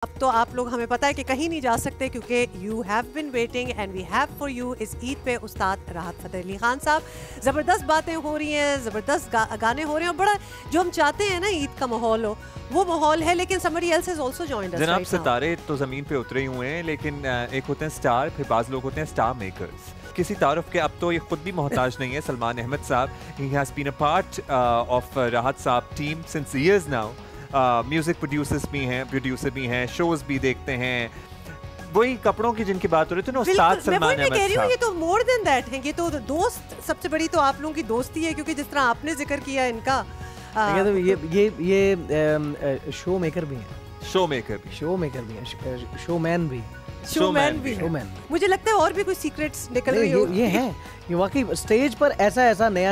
अब तो आप लोग हमें पता है कि कहीं नहीं जा सकते क्योंकि you have been waiting and we have for you इस ईद पे उस्ताद राहत फ़तेह अली खान साहब। ज़बरदस्त बातें हो रही हैं, ज़बरदस्त गाने हो रहे हैं और बड़ा जो हम चाहते हैं ना ईद का माहौल हो वो माहौल है। लेकिन somebody else has also joined us जनाब right now। सितारे तो ज़मीन पे उतरे ही हुए हैं, लेकिन एक होते हैं स्टार, फिर बाज़ लोग होते हैं स्टार मेकर्स। किसी तारुफ के अब तो ये खुद भी मोहताज नहीं है। सलमान अहमद साहब, he has been a part of Rahat साहब team since years now. Music producers भी हैं, प्रोड्यूसर भी हैं, शोज भी देखते हैं। वही कपड़ों की जिनकी बात हो रही थी ना, उस्ताद सलमान अहमद साहब। ये तो मोर देन दैट है, ये तो दोस्त, सबसे बड़ी तो आप लोगों की दोस्ती है क्योंकि जिस तरह आपने जिक्र किया इनका ये शो मेकर भी हैं, शो मेकर भी शोमैन भी शोमैन भी है। मुझे लगता है और भी कुछ सीक्रेट्स निकल रही हो। ये हैं, ये वाकई स्टेज पर ऐसा नया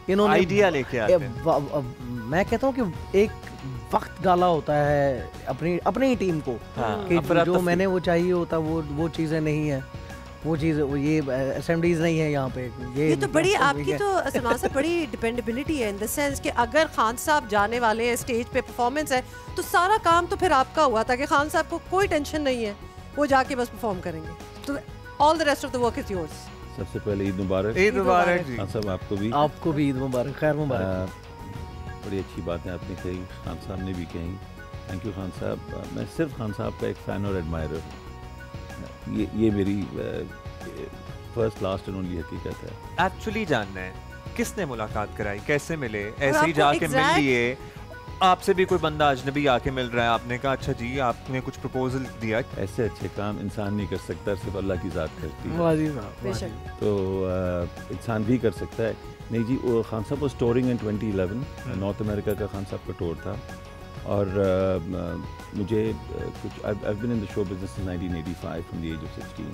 इन्होंने आइडिया लेके आते हैं। मैं कहता हूँ कि एक वक्त डाला होता है अपनी ही टीम को कि जो मैंने वो चाहिए होता वो चीज़ें नहीं है, वो चीज़ ये असेंबलीज नहीं है यहाँ पे। ये तो बड़ी आपकी तो सलमान साहब बड़ी डिपेंडेबिलिटी है इन द सेंस कि अगर खान साहब जाने वाले हैं, स्टेज पे परफॉर्मेंस है तो सारा काम तो फिर आपका हुआ था कि खान साहब को कोई टेंशन नहीं है, वो जाके बस परफॉर्म करेंगे, तो all the rest of the work is yours. सबसे पहले ईद मुबारक। ईद मुबारक जी। खान साहब आपको भी ईद मुबारक, खैर मुबारक। बड़ी अच्छी बातें आपने कही, खान साहब ने भी कही। थैंक यू खान साहब। मैं सिर्फ खान साहब का एक फ़ैन और एडमायरर हूँ। ये मेरी फर्स्ट लास्ट एंड ओनली हकीकत है। एक्चुअली जानना है किसने मुलाकात कराई, कैसे मिले? ऐसे ही जाके मिल लिए? आपसे भी कोई बंदा अजनबी आके मिल रहा है, आपने कहा अच्छा जी आपने कुछ प्रपोजल दिया? ऐसे अच्छे काम इंसान नहीं कर सकता, सिर्फ अल्लाह की ज़ात करती है। तो इंसान भी कर सकता है। नहीं जी, वो खान साहब was touring in 2011, north America का खान साहब का टूर था। और मुझे कुछ I've been in the show business since 1985 from the age of 16।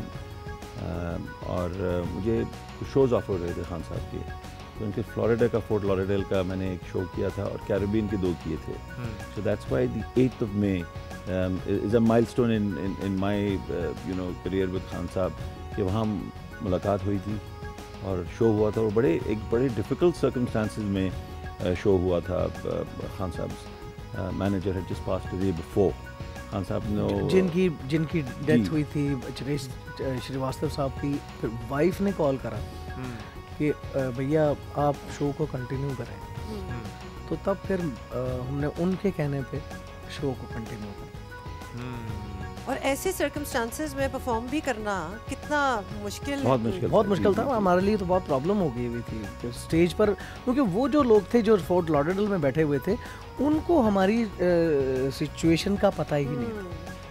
और मुझे कुछ शोज़ ऑफर हो रहे थे खान साहब के। तो उनके फ्लोरिडा का फोर्ट लॉरेडेल का मैंने एक शो किया था और कैरिबियन के 2 किए थे। So that's why the 8th of May is a milestone in my career with Khan साहब, कि वहाँ मुलाकात हुई थी और शो हुआ था। और एक बड़े डिफ़िकल्ट सर्कमस्टांसिस में शो हुआ था। खान साहब manager had just passed the day before. Khan साहब ने जिनकी डेथ हुई थी श्रीवास्तव साहब की, फिर वाइफ ने कॉल करा कि भैया आप शो को कंटिन्यू करें। तो तब फिर हमने उनके कहने पे शो को कंटिन्यू करा। और ऐसे सर्कमस्टांसेस में परफॉर्म भी करना कितना मुश्किल, बहुत मुश्किल था हमारे लिए। तो बहुत प्रॉब्लम हो गई हुई थी स्टेज पर, क्योंकि वो जो लोग थे जो फोर्ट लॉरेडेल में बैठे हुए थे उनको हमारी सिचुएशन का पता ही नहीं था।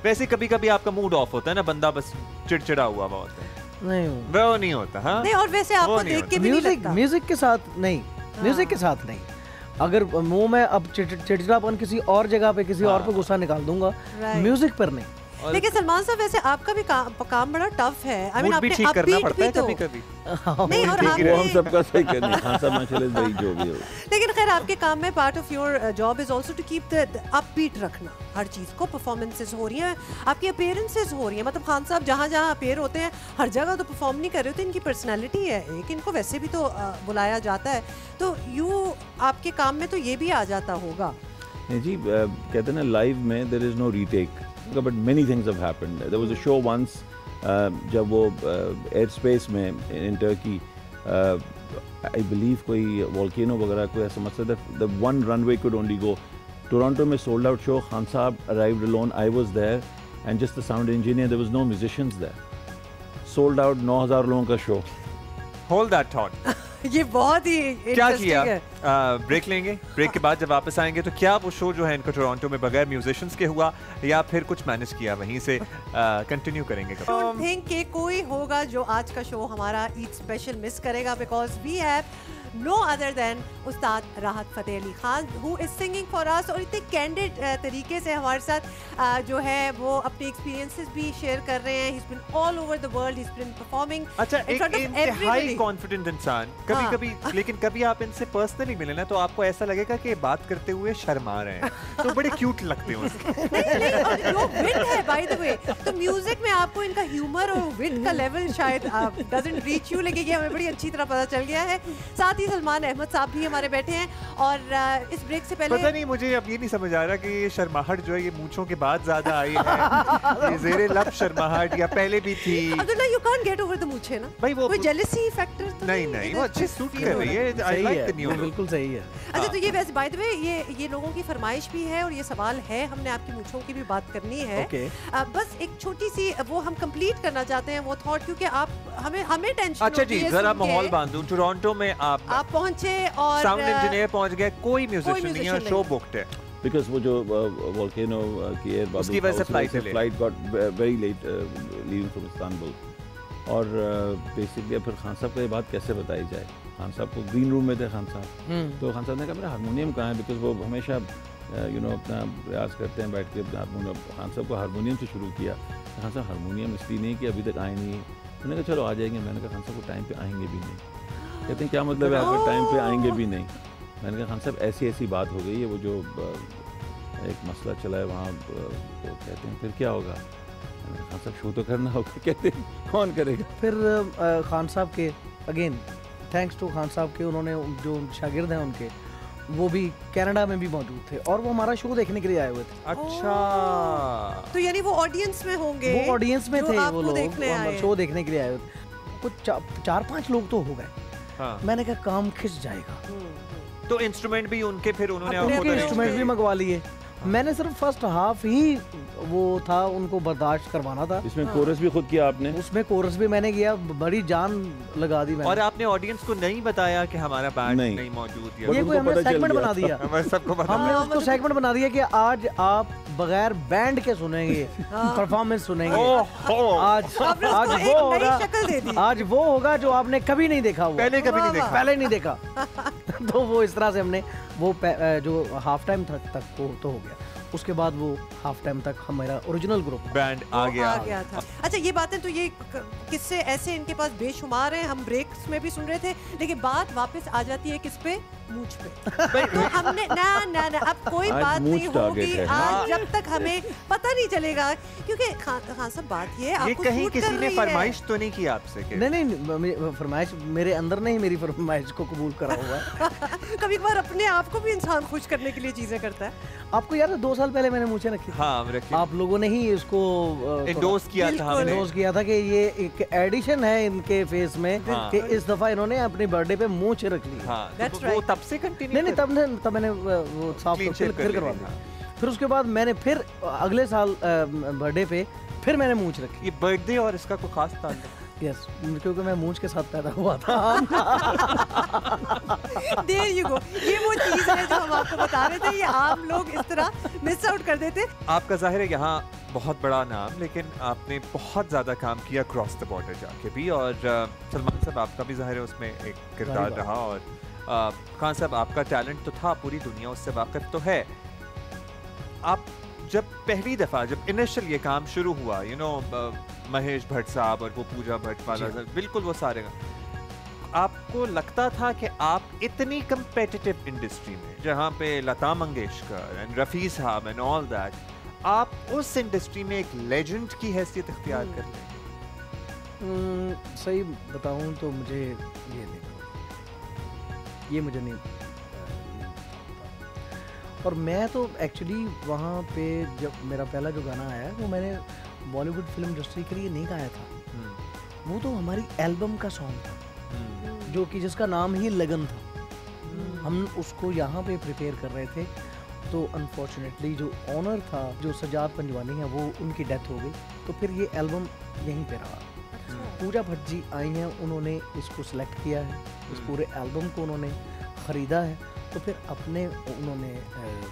वैसे कभी कभी आपका मूड ऑफ होता है ना, बंदा बस चिड़चिड़ा हुआ बहुत है, नहीं वो नहीं होता। हाँ नहीं, और वैसे आपको देख के भी नहीं लगता। म्यूजिक के साथ नहीं, म्यूजिक के साथ नहीं। अगर मुंह में अब चिड़चिड़ापन किसी और जगह पे किसी और पे गुस्सा निकाल दूंगा, म्यूजिक पर नहीं। लेकिन सलमान साहब वैसे आपका भी काम बड़ा टफ है। आई मीन आपने ठीक करना पड़ता है कभी-कभी। नहीं, और वो हम सबका सही करना। खान साहब माशाल्लाह भाई जो भी हो। लेकिन खैर आपके काम में part of your job is also to keep the upbeat रखना हर चीज को। परफॉर्मेंसेस हो रही हैं, आपकी अपीयरेंसेस हो रही हैं, मतलब खान साहब जहाँ अपीयर होते हैं हर जगह तो परफॉर्म नहीं कर रहे होते। इनकी पर्सनैलिटी है एक, इनको वैसे भी तो बुलाया जाता है, तो आपके काम में तो ये भी आ जाता होगा। नहीं जी, कहते हैं ना लाइव में there is no retake, but many things have happened. There was a show once जब वो एयर स्पेस में in Turkey, I believe कोई volcano वगैरह कोई ऐसा मसला था, the one runway could only go. Toronto में sold out show, Khan Saab arrived alone, I was there and just the sound engineer, there was no musicians there. Sold out 9,000 लोगों का show. Hold that thought. ये बहुत ही क्या किया? Break लेंगे, break के बाद जब वापस आएंगे तो क्या वो शो जो है इनको टोरंटो में बगैर म्यूजिशियंस के हुआ या फिर कुछ मैनेज किया वहीं से कंटिन्यू करेंगे? थिंक कि कोई होगा जो आज का शो हमारा ईद स्पेशल मिस करेगा, because we have no other than Ustad Rahat Fateh Ali Khan who is singing for us. और इतने कैंडिड तरीके से हमारे साथ जो है वो अपने एक्सपीरियंसेस भी शेयर कर रहे हैं। He is been all over the world, he is been performing. अच्छा, एक इंतहाई कॉन्फिडेंट इंसान कभी लेकिन कभी आप इनसे पर्सनली मिले ना तो आपको ऐसा लगेगा कि बात करते हुए शर्मा रहे हैं, तो बड़े क्यूट लगते हैं उसके। नहीं, जो विंड है बाय द वे, तो म्यूजिक में आपको इनका ह्यूमर और विट का लेवल शायद डजंट रीच यू, लेकिन ये हमें बड़ी अच्छी तरह पता चल गया है। साथ ही सलमान अहमद साहब भी हमारे बैठे हैं और इस ब्रेक से पहले पता नहीं मुझे अब ये नहीं समझ आ रहा कि ये शर्माहट जो है ये मूंछों के बाद ज्यादा आई है, ये ज़ेरे लब शर्माहट या पहले भी थी। Abdullah you can't get over the मूंछें ना भाई, वो कोई जेलसी फैक्टर तो नहीं वो अच्छे सूट कर रही है, I like the new look. बिल्कुल सही है। अच्छा तो ये वैसे बाय द वे ये लोगों की फरमाइश भी है और ये सवाल है, हमने आपकी मूंछों की भी बात करनी है। बस एक छोटी सी वो हम कंप्लीट करना चाहते हैं वो थॉट, क्योंकि आप हमें टेंशन। अच्छा जी, जरा माहौल बांधूं। टोरंटो में आप पहुंचे और साउंड इंजीनियर पहुंच गए, कोई म्यूजिशियन नहीं है, शो बुक्ड है। बिकॉज वो जो वोल्केनो की एयर उसकी वजह से flight got very late leaving from Istanbul. और बेसिकली फिर खान साहब को ये बात कैसे बताई जाए। खान साहब को ग्रीन रूम में थे खान साहब, तो खान साहब ने कहा मेरा हारमोनियम कहाँ है, बिकॉज वो हमेशा अपना प्रयास करते हैं बैठ के हारमोनियम। खान साहब को हारमोनियम से शुरू किया। खान साहब हारमोनियम इसलिए नहीं कि अभी तक आए नहीं। मैंने कहा चलो आ जाएंगे। मैंने कहा खान साहब को टाइम पे आएंगे भी नहीं। कहते हैं क्या मतलब है आपका टाइम पे आएंगे भी नहीं। मैंने कहा खान साहब ऐसी बात हो गई है, वो जो एक मसला चला है वहाँ, तो कहते हैं फिर क्या होगा। खान साहब शो तो करना होगा। कहते हैं कौन करेगा। फिर खान साहब के अगेन थैंक्स टू खान साहब के, उन्होंने जो शागिर्द हैं उनके वो भी कनाडा में भी मौजूद थे और वो हमारा शो देखने के लिए आए हुए थे। अच्छा तो यानी वो ऑडियंस में होंगे, वो ऑडियंस में थे, वो लोग शो देखने के लिए आए हुए थे। कुछ 4-5 लोग तो हो गए। हाँ। मैंने कहा काम खिंच जाएगा। तो इंस्ट्रूमेंट भी उनके, फिर उन्होंने इंस्ट्रूमेंट भी मंगवा लिए। मैंने सिर्फ फर्स्ट हाफ ही वो था, उनको बर्दाश्त करवाना था। इसमें कोरस भी खुद किया आपने? उसमें कोरस भी मैंने किया, बड़ी जान लगा दी मैंने। और आपने ऑडियंस को नहीं बताया कि हमारा बैंड नहीं मौजूद है। ये कोई हमने सेगमेंट बना दिया। हमने उसको सेगमेंट बना दिया कि आज आप बगैर बैंड के सुनेंगे, परफॉर्मेंस सुनेंगे। आज वो होगा जो आपने कभी नहीं देखा हुआ, पहले नहीं देखा। तो वो इस तरह से हमने वो जो हाफ टाइम तक वो तो हो गया। उसके बाद वो हाफ टाइम तक हमारा ओरिजिनल ग्रुप बैंड आ गया था। अच्छा ये बातें तो ये किस्से ऐसे इनके पास बेशुमार हैं, हम ब्रेक्स में भी सुन रहे थे, लेकिन बात वापस आ जाती है किस पे, मूंछ पे। तो हमने ना अब कोई बात नहीं होगी आज जब तक हमें पता नहीं चलेगा, क्योंकि खान साहब बात ये आपको कहीं किसी ने फरमाइश तो नहीं की आपसे कि नहीं फरमाइश मेरे अंदर नहीं, मेरी फरमाइश को कबूल करा हुआ। कभी कभार अपने आप को भी इंसान खुश करने के लिए चीजें करता है। आपको याद है 2 साल पहले मैंने मूंछें रखी। हाँ, आप लोगों ने ही इसको इंडोर्स किया था कि ये एक एडिशन है इनके फेस में कि इस दफा इन्होंने अपनी बर्थडे पे मूंछ रख ली। वो तब से कंटिन्यू नहीं तब मैंने वो साफ फिर करवा दिया। फिर उसके बाद मैंने फिर अगले साल बर्थडे पे फिर मैंने मूंछ रखी। ये बर्थडे और इसका कोई खास ताल्लुक? यस, क्योंकि मैं मूंछ के साथ पैदा हुआ था। There you go। ये वो चीज है जो हम आपको बता रहे थे, ये आम लोग इस तरह मिस आउट कर देते। आपका जाहिर है यहाँ बहुत बड़ा नाम, लेकिन आपने बहुत ज़्यादा काम किया क्रॉस द बॉर्डर जाके भी, और सलमान साहब आपका भी जाहिर है उसमें एक किरदार रहा, और खान साहब आपका टैलेंट तो था, पूरी दुनिया उससे वाकिफ तो है। आप जब पहली दफ़ा जब इनिशियल ये काम शुरू हुआ, महेश भट्ट साहब और वो पूजा भट्ट वाला, बिल्कुल वो सारे, आपको लगता था कि आप इतनी कंपेटिटिव इंडस्ट्री में जहाँ पे लता मंगेशकर एंड रफ़ी साहब एंड ऑल दैट, आप उस इंडस्ट्री में एक लेजेंड की हैसियत इख्तियार कर लेंगे? सही बताऊं तो मुझे ये मुझे नहीं। और मैं तो एक्चुअली वहाँ पे जब मेरा पहला जो गाना आया वो मैंने बॉलीवुड फिल्म इंडस्ट्री के लिए नहीं गाया था। वो तो हमारी एल्बम का सॉन्ग था, जो कि जिसका नाम ही लगन था। हम उसको यहाँ पे प्रिपेयर कर रहे थे, तो अनफॉर्चुनेटली जो ऑनर था, जो सजाद पंजवानी है, वो उनकी डेथ हो गई। तो फिर ये एल्बम यहीं पे रहा। पूजा भट्ट जी आई हैं, उन्होंने इसको सिलेक्ट किया है, इस पूरे एल्बम को उन्होंने ख़रीदा है, तो फिर अपने उन्होंने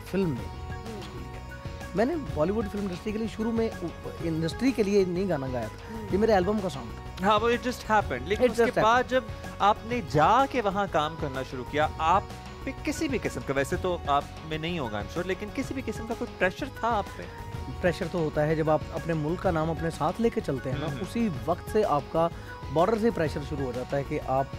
फिल्म में उसको लिया। मैंने बॉलीवुड फिल्म इंडस्ट्री के लिए शुरू में इंडस्ट्री के लिए नहीं गाना गाया था, ये मेरे एल्बम का सॉन्ग था। हाँ, वो इट जस्ट हैपेंड। लेकिन उसके बाद जब आपने जाके वहाँ काम करना शुरू किया, आप पे किसी भी किस्म का, वैसे तो आप में नहीं होगा आई एम श्योर, लेकिन किसी भी किस्म का कोई प्रेशर था आप पे? प्रेशर तो होता है जब आप अपने मुल्क का नाम अपने साथ लेके चलते हैं ना, उसी वक्त से आपका बॉर्डर से प्रेशर शुरू हो जाता है कि आप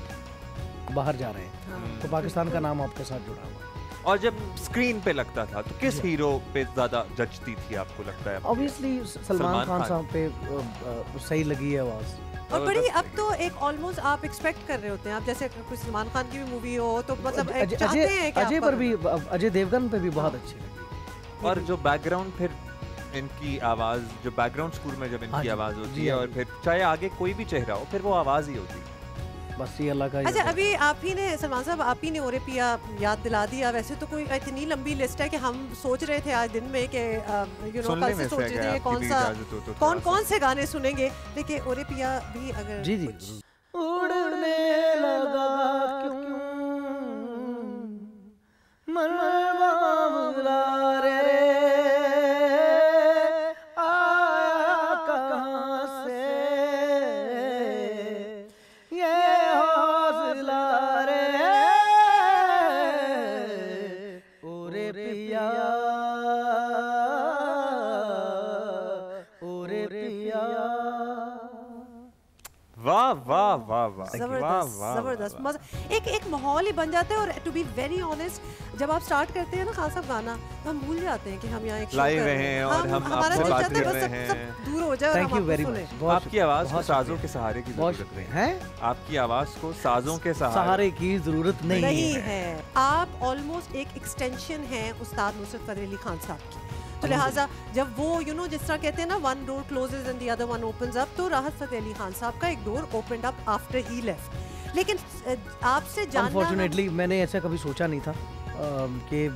बाहर जा रहे हैं, तो पाकिस्तान का नाम आपके साथ जुड़ा हुआ है। और जब स्क्रीन पे लगता था तो किस हीरो पे ज्यादा जचती थी आपको लगता है? ऑब्वियसली सलमान खान साहब पे सही लगी है आवाज। और बड़ी अब तो एक ऑलमोस्ट आप एक्सपेक्ट कर रहे होते हैं, आप जैसे कोई सलमान खान की भी मूवी हो तो मतलब चाहते हैं कि अजय पर भी, अजय देवगन पे भी बहुत अच्छी लगी। और जो बैकग्राउंड फिर इनकी आवाज, जो बैकग्राउंड स्कोर में जब इनकी आवाज होती है और फिर चाहे आगे कोई भी चेहरा हो फिर वो आवाज ही होती है। बस ये अल्लाह का। अच्छा अभी आप ही ने सलमान साहब आप ही ने ओरे पिया याद दिला दिया। वैसे तो कोई इतनी लंबी लिस्ट है कि हम सोच रहे थे आज दिन में कि यू नो कल से सोच रहे थे कौन कौन से गाने सुनेंगे, लेकिन ओरे पिया भी अगर जी उड़ने लगा क्यों मनवा बुला रे आया कहां से ये हौसला रे ओरे पिया ओरे पिया। वाह वाह वाह वाह, जबरदस्त। एक माहौल ही बन जाता है। और टू बी वेरी ऑनेस्ट जब आप स्टार्ट करते हैं ना खान साहब गाना तो हम भूल जाते हैं कि हम यहाँ एक लाइव हैं और हम हमारा दिल चाहता है बस सब दूर हो जाए और हम आपको सुने। आपकी आवाज को साजों के सहारे की जरूरत नहीं है। आपकी आवाज को साजों के सहारे की जरूरत नहीं है। आप ऑलमोस्ट एक एक्सटेंशन है उस्ताद नुसरत फतेह अली खान साहब की, तो लिहाजा जब वो यू नो जिस तरह कहते हैं ना one door closes and the other one opens up, तो राहत फतेह अली खान साहब का एक door opened up after he left. लेकिन आपसे जानना, अनफॉर्चुनेटली मैंने ऐसा कभी सोचा नहीं था कि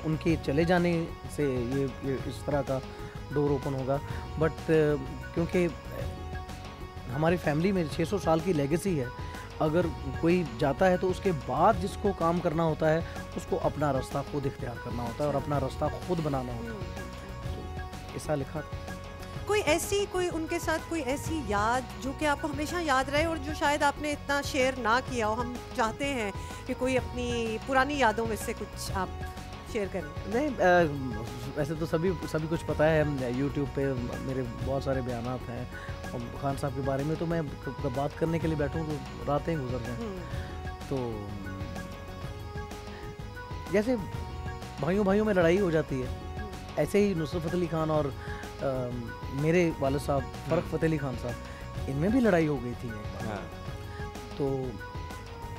उनके चले जाने से ये इस तरह का डोर ओपन होगा। बट क्योंकि हमारी फैमिली में 600 साल की लेगेसी है, अगर कोई जाता है तो उसके बाद जिसको काम करना होता है उसको अपना रास्ता खुद इख्तियार करना होता है और अपना रास्ता खुद बनाना होता है। तो ऐसा लिखा था। कोई उनके साथ कोई ऐसी याद जो कि आपको हमेशा याद रहे और जो शायद आपने इतना शेयर ना किया हो? हम चाहते हैं कि कोई अपनी पुरानी यादों में से कुछ आप शेयर करें। नहीं वैसे तो सभी कुछ पता है, यूट्यूब पे मेरे बहुत सारे बयानात हैं और खान साहब के बारे में तो मैं बात करने के लिए बैठूं तो रातें गुजर जाएं। तो जैसे भाइयों में लड़ाई हो जाती है, ऐसे ही नुसरत फतेह अली खान और मेरे वालिद साहब फरक फतेह अली खान साहब, इनमें भी लड़ाई हो गई थी एक बार। तो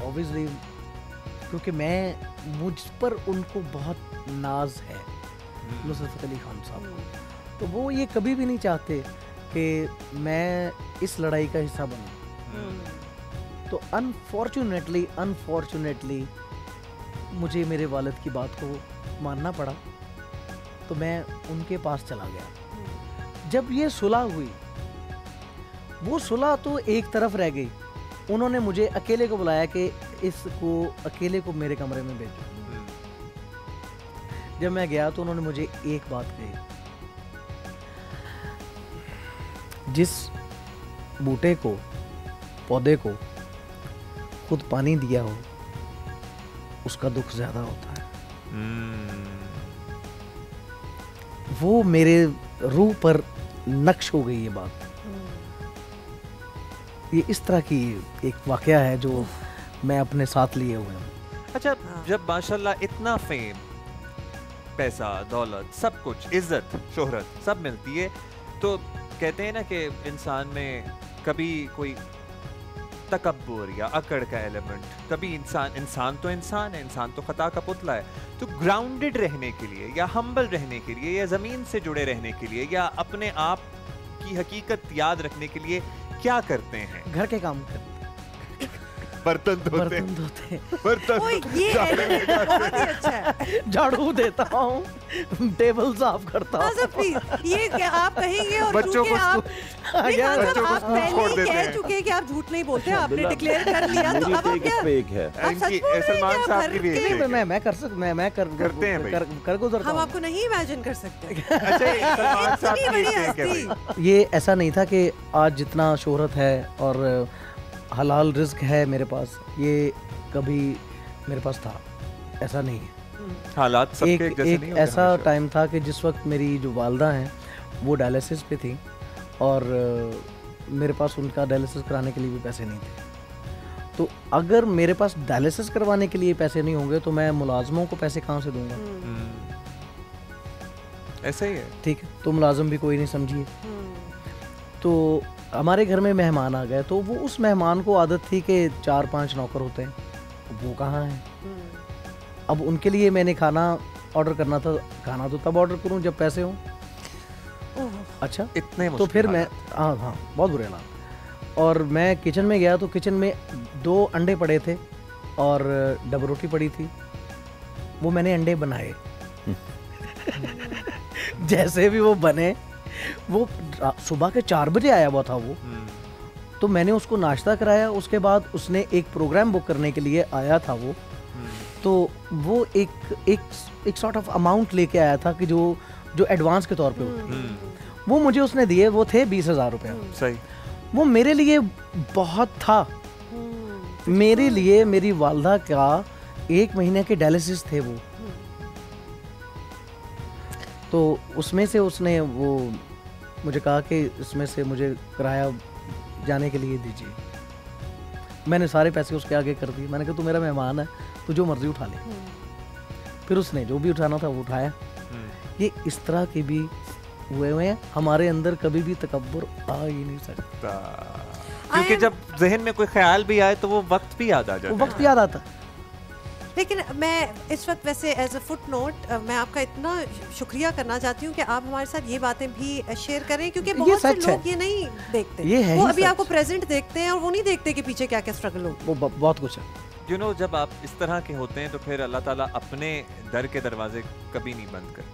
ऑब्वियसली क्योंकि मुझ पर उनको बहुत नाज है नुसरत फतेह अली खान साहब को, तो वो ये कभी भी नहीं चाहते कि मैं इस लड़ाई का हिस्सा बनूं। तो अनफॉर्चुनेटली मुझे मेरे वालिद की बात को मानना पड़ा, तो मैं उनके पास चला गया। जब ये सुलह हुई, वो सुलह तो एक तरफ रह गई, उन्होंने मुझे अकेले को बुलाया कि इसको अकेले को मेरे कमरे में भेजो। जब मैं गया तो उन्होंने मुझे एक बात कही, जिस बूटे को, पौधे को खुद पानी दिया हो उसका दुख ज्यादा होता है। वो मेरे रूह पर नक्श हो गई ये बात। ये इस तरह की एक वाकया है जो मैं अपने साथ लिए हुए हूँ। अच्छा, जब माशाल्लाह इतना फेम, पैसा, दौलत, सब कुछ, इज्जत, शोहरत सब मिलती है, तो कहते हैं ना कि इंसान में कभी कोई तकब्बुर या अकड़ का एलिमेंट, कभी इंसान तो इंसान है, इंसान तो खता का पुतला है। तो ग्राउंडेड रहने के लिए या हम्बल रहने के लिए या ज़मीन से जुड़े रहने के लिए या अपने आप की हकीकत याद रखने के लिए क्या करते हैं? घर के काम करते, बर्तन धोते, ये बहुत ही अच्छा है। झाड़ू देता हूँ, टेबल साफ करता हूँ। प्लीज ये क्या आप कहेंगे? और बच्चों को आप पहले कह चुके कि आप झूठ नहीं बोलते, आपने डिक्लेयर कर लिया, तो अब आप क्या? सलमान साहब की भी मैं कर सकता, मैं करते हैं, कर गुजरता हूं। हम आपको नहीं इमेजिन कर सकते। अच्छा, सलमान साहब की ये ऐसा नहीं था कि आज जितना शोहरत है और हलाल रिस्क है मेरे पास, ये कभी मेरे पास था, ऐसा नहीं है। हालात सबके एक जैसे नहीं होते। ऐसा टाइम था कि जिस वक्त मेरी जो वालदा हैं वो डायलिसिस पे थी और मेरे पास उनका डायलिसिस कराने के लिए भी पैसे नहीं थे। तो अगर मेरे पास डायलिसिस करवाने के लिए पैसे नहीं होंगे तो मैं मुलाजमों को पैसे कहाँ से दूंगा? ऐसा ही है। ठीक है, तो मुलाजम भी कोई नहीं समझिए। तो हमारे घर में मेहमान आ गए, तो वो उस मेहमान को आदत थी कि 4-5 नौकर होते हैं, वो कहाँ हैं? अब उनके लिए मैंने खाना ऑर्डर करना था, खाना तो तब ऑर्डर करूं जब पैसे हों। अच्छा, इतने तो फिर मैं हाँ बहुत बुरे हालात। और मैं किचन में गया तो किचन में 2 अंडे पड़े थे और डबल रोटी पड़ी थी, वो मैंने अंडे बनाए। जैसे भी वो बने, वो सुबह के 4 बजे आया हुआ था वो, तो मैंने उसको नाश्ता कराया। उसके बाद उसने एक प्रोग्राम बुक करने के लिए आया था वो, तो वो एक सॉर्ट ऑफ अमाउंट लेके आया था कि जो एडवांस के तौर पे होती, वो मुझे उसने दिए, वो थे 20,000 रुपया। सही। वो मेरे लिए बहुत था। मेरे लिए मेरी वालदा का 1 महीने के डायलिसिस थे वो। तो उसमें से उसने वो मुझे कहा कि इसमें से मुझे किराया जाने के लिए दीजिए। मैंने सारे पैसे उसके आगे कर दिए। मैंने कहा तू मेरा मेहमान है, तू जो मर्जी उठा ले। फिर उसने जो भी उठाना था वो उठाया। ये इस तरह के भी हुए हैं। हमारे अंदर कभी भी तकब्बुर आ ही नहीं सकता, क्योंकि जब जहन में कोई ख्याल भी आए तो वो वक्त भी याद आ जाता है। वो वक्त याद आता। लेकिन मैं इस वक्त वैसे एज अ फुट नोट मैं आपका इतना शुक्रिया करना चाहती हूँ कि आप हमारे साथ ये बातें भी शेयर करें, क्योंकि बहुत से लोग ये नहीं देखते। वो अभी आपको प्रेजेंट देखते हैं और वो नहीं देखते कि पीछे क्या क्या स्ट्रगल हो। वो बहुत कुछ है। जब आप इस तरह के होते हैं तो फिर अल्लाह ताला अपने दर के दरवाजे कभी नहीं बंद करते।